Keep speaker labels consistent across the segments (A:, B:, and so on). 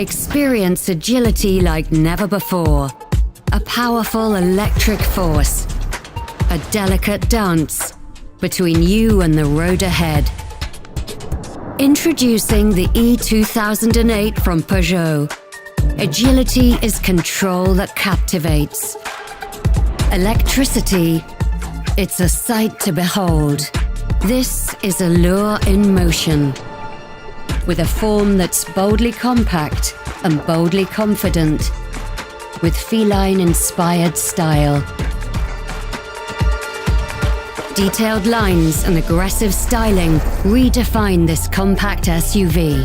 A: Experience agility like never before. A powerful electric force. A delicate dance between you and the road ahead. Introducing the E2008 from Peugeot. Agility is control that captivates. Electricity, it's a sight to behold. This is Allure in motion. With a form that's boldly compact and boldly confident. With feline-inspired style. Detailed lines and aggressive styling redefine this compact SUV.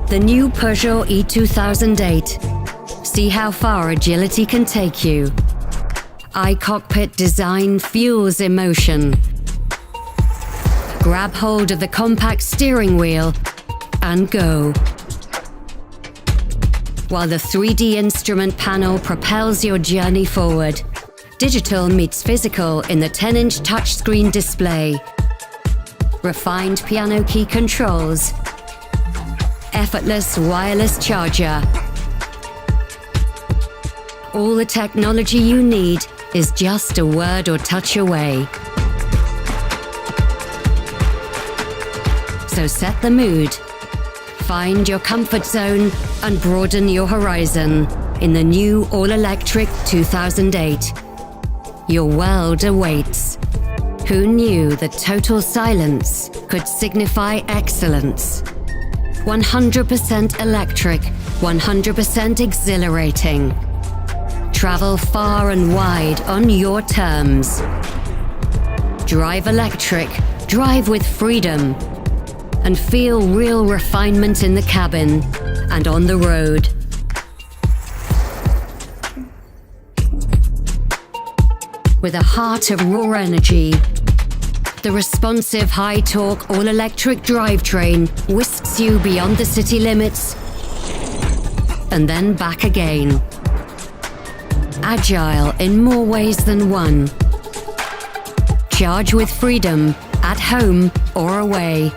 A: The new Peugeot E2008. See how far agility can take you. i-Cockpit design fuels emotion. Grab hold of the compact steering wheel and go. While the 3D instrument panel propels your journey forward. Digital meets physical in the 10-inch touchscreen display. Refined piano key controls. Effortless wireless charger. All the technology you need is just a word or touch away. So set the mood. Find your comfort zone and broaden your horizon in the new all-electric 2008. Your world awaits. Who knew that total silence could signify excellence? 100% electric, 100% exhilarating. Travel far and wide on your terms. Drive electric, drive with freedom. And feel real refinement in the cabin and on the road. With a heart of raw energy, the responsive high-torque all-electric drivetrain whisks you beyond the city limits and then back again. Agile in more ways than one. Charge with freedom, at home or away.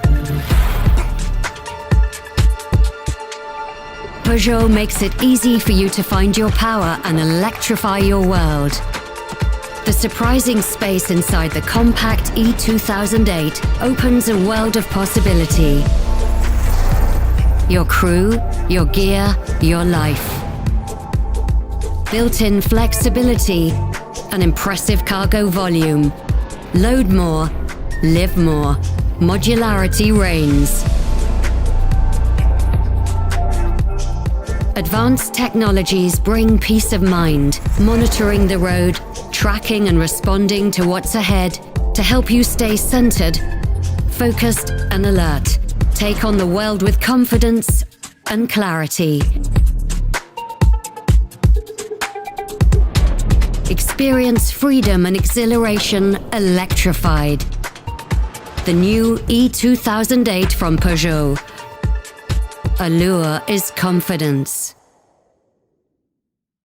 A: Peugeot makes it easy for you to find your power and electrify your world. The surprising space inside the compact E2008 opens a world of possibility. Your crew, your gear, your life. Built-in flexibility, an impressive cargo volume. Load more, live more. Modularity reigns. Advanced technologies bring peace of mind, monitoring the road, tracking and responding to what's ahead to help you stay centered, focused and alert. Take on the world with confidence and clarity. Experience freedom and exhilaration electrified. The new E2008 from Peugeot. Allure is confidence.